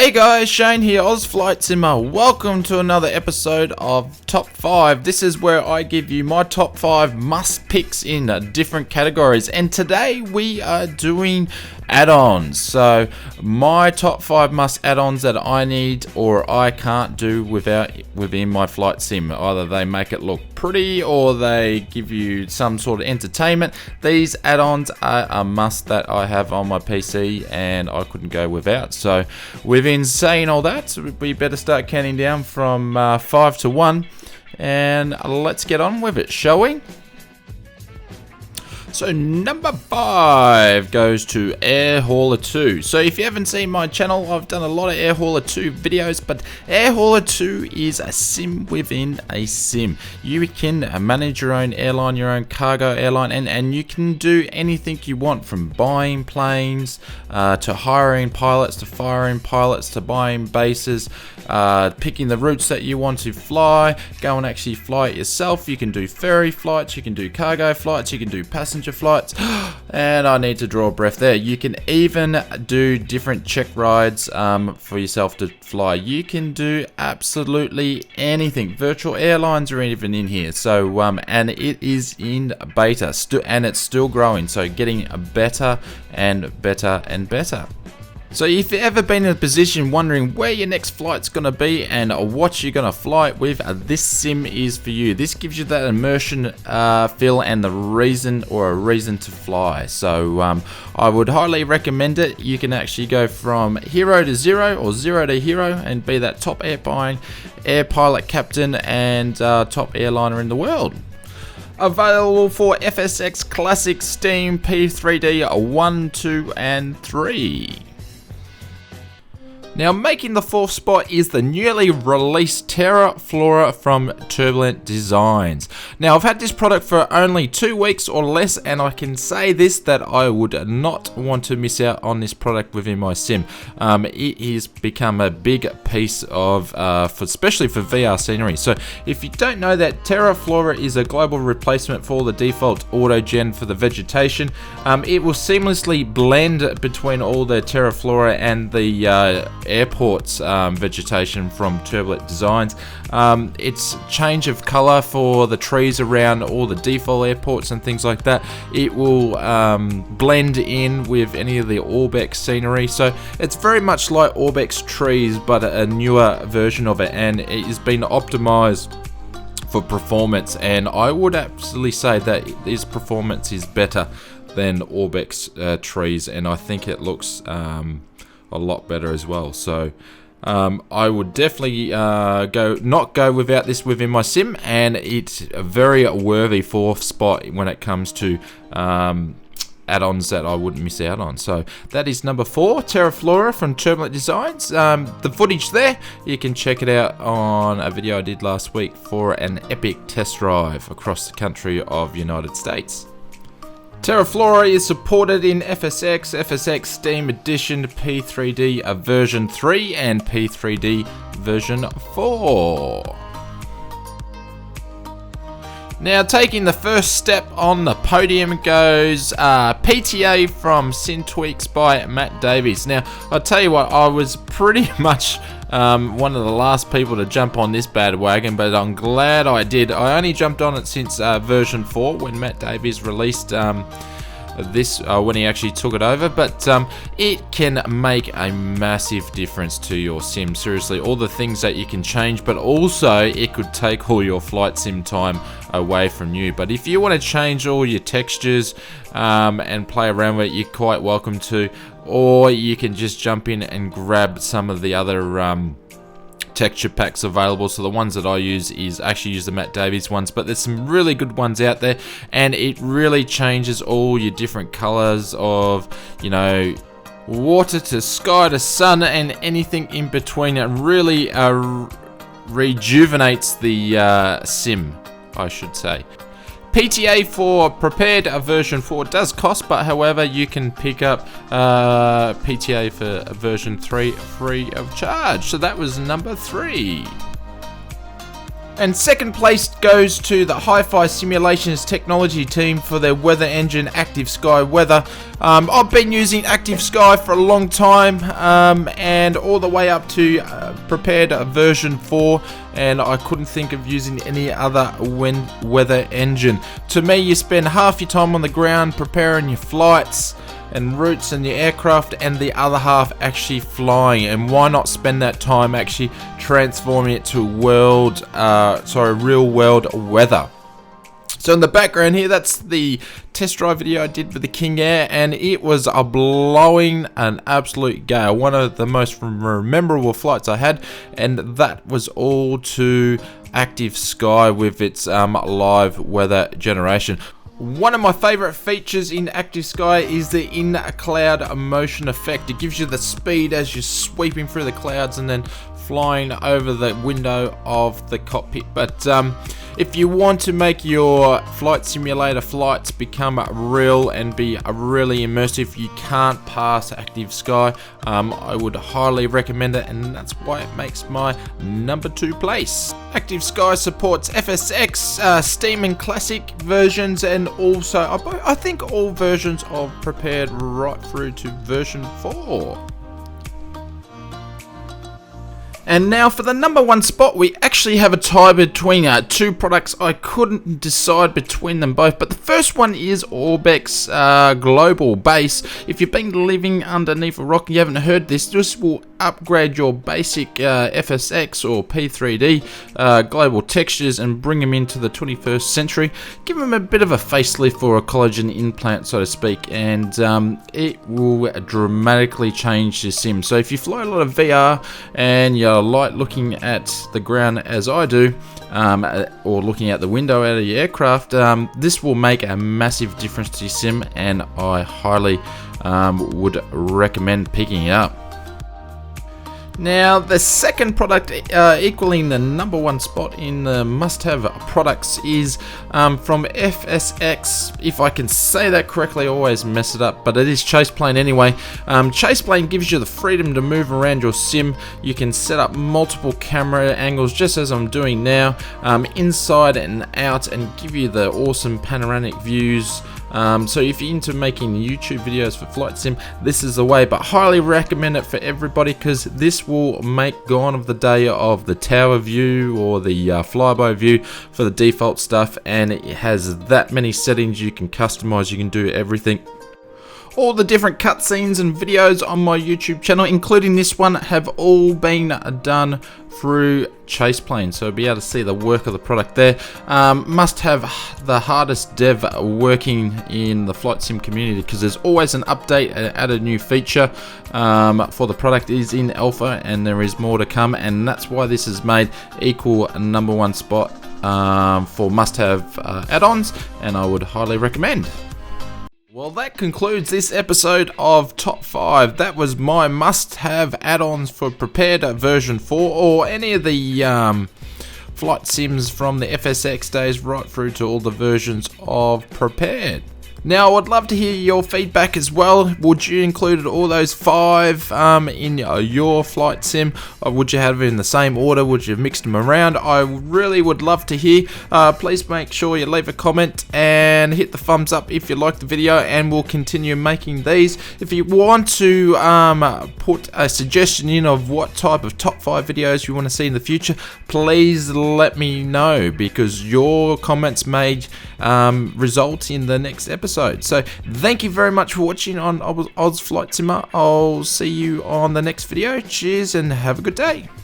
Hey guys, Shane here, Flight Simmer. Welcome to another episode of Top 5. This is where I give you my top 5 must picks in different categories. And today we are doing add-ons. So my top 5 must add-ons that I need or I can't do within my flight sim. Either they make it look pretty or they give you some sort of entertainment. These add-ons are a must that I have on my PC and I couldn't go without. So within saying all that, we better start counting down from 5 to 1 and let's get on with it, shall we? So number 5 goes to Air Hauler 2. So if you haven't seen my channel, I've done a lot of Air Hauler 2 videos, but Air Hauler 2 is a sim within a sim. You can manage your own airline, your own cargo airline, and you can do anything you want, from buying planes to hiring pilots, to firing pilots, to buying bases, picking the routes that you want to fly, go and actually fly it yourself. You can do ferry flights, you can do cargo flights, you can do passenger flights, and I need to draw a breath there. You can even do different check rides for yourself to fly. You can do absolutely anything. Virtual airlines are even in here. So and it is in beta and it's still growing, so getting better and better and better. So if you've ever been in a position wondering where your next flight's going to be and what you're going to fly it with, this sim is for you. This gives you that immersion feel and a reason to fly. So I would highly recommend it. You can actually go from hero to zero or zero to hero and be that top air pilot captain and top airliner in the world. Available for FSX Classic, Steam, P3D 1, 2 and 3. Now, making the 4th spot is the newly released Terra Flora from Turbulent Designs. Now, I've had this product for only 2 weeks or less, and I can say this, that I would not want to miss out on this product within my sim. It has become a big piece of, especially for VR scenery. So, if you don't know that, Terra Flora is a global replacement for the default auto gen for the vegetation. It will seamlessly blend between all the Terra Flora and the airports vegetation from Turbulent Designs. It's change of color for the trees around all the default airports and things like that. It will blend in with any of the Orbex scenery, so it's very much like Orbex trees but a newer version of it, and it has been optimized for performance, and I would absolutely say that this performance is better than Orbex trees, and I think it looks a lot better as well. So I would definitely not go without this within my sim, and it's a very worthy 4th spot when it comes to add-ons that I wouldn't miss out on. So that is number 4, Terra Flora from Turbulent Designs. The footage there, you can check it out on a video I did last week for an epic test drive across the country of United States. Terra Flora is supported in FSX, FSX Steam Edition, P3D version 3 and P3D version 4. Now, taking the first step on the podium goes PTA from Tweaks by Matt Davies. Now, I'll tell you what, I was pretty much one of the last people to jump on this bad wagon, but I'm glad I did. I only jumped on it since version 4 when Matt Davies released this when he actually took it over, but it can make a massive difference to your sim. Seriously, all the things that you can change, but also it could take all your flight sim time away from you. But if you want to change all your textures and play around with it, you're quite welcome to, or you can just jump in and grab some of the other texture packs available. So the ones that I use is actually use the Matt Davies ones, but there's some really good ones out there, and it really changes all your different colors of, you know, water to sky to sun and anything in between. It really rejuvenates the sim, I should say. PTA for prepared version 4 does cost, but however you can pick up PTA for version 3 free of charge. So that was number 3. And second place goes to the Hi-Fi Simulations Technology team for their weather engine, Active Sky Weather. I've been using Active Sky for a long time, and all the way up to prepared version 4, and I couldn't think of using any other weather engine. To me, you spend half your time on the ground preparing your flights and routes and your aircraft, and the other half actually flying. And why not spend that time actually transforming it to real world weather? So in the background here, that's the test drive video I did with the King Air, and it was blowing an absolute gale. One of the most memorable flights I had, and that was all to Active Sky with its live weather generation. One of my favorite features in Active Sky is the in-cloud motion effect. It gives you the speed as you're sweeping through the clouds and then flying over the window of the cockpit. But if you want to make your flight simulator flights become real and be really immersive, you can't pass Active Sky. I would highly recommend it, and that's why it makes my #2 place. Active Sky supports FSX, Steam and Classic versions, and also I think all versions of Prepared right through to version 4. And now for the #1 spot, we actually have a tie between two products. I couldn't decide between them both, but the first one is Orbex Global Base. If you've been living underneath a rock and you haven't heard this will upgrade your basic FSX or P3D global textures and bring them into the 21st century. Give them a bit of a facelift or a collagen implant, so to speak, and it will dramatically change your sim. So if you fly a lot of VR and you're light looking at the ground as I do, or looking out the window out of your aircraft, this will make a massive difference to your sim, and I highly would recommend picking it up. Now, the second product equaling the #1 spot in the must-have products is from FSX. If I can say that correctly, I always mess it up, but it is ChasePlane anyway. ChasePlane gives you the freedom to move around your sim. You can set up multiple camera angles, just as I'm doing now, inside and out, and give you the awesome panoramic views. So if you're into making YouTube videos for flight sim, this is the way, but highly recommend it for everybody, because this will make gone of the day of the tower view or the flyby view for the default stuff, and it has that many settings you can customize. You can do everything. All the different cutscenes and videos on my YouTube channel, including this one, have all been done through ChasePlane, so be able to see the work of the product there. Must have the hardest dev working in the flight sim community, because there's always an update and add a new feature for the product. It is in alpha and there is more to come, and that's why this has made equal #1 spot for must-have add-ons, and I would highly recommend. Well, that concludes this episode of Top 5. That was my must-have add-ons for Prepared version 4, or any of the flight sims from the FSX days right through to all the versions of Prepared. Now, I would love to hear your feedback as well. Would you include all those 5 in your flight sim? Or would you have it in the same order? Would you have mixed them around? I really would love to hear. Please make sure you leave a comment and hit the thumbs up if you like the video, and we'll continue making these. If you want to put a suggestion in of what type of top 5 videos you want to see in the future, please let me know, because your comments may result in the next episode. So thank you very much for watching on Oz Flight Simmer. I'll see you on the next video. Cheers and have a good day.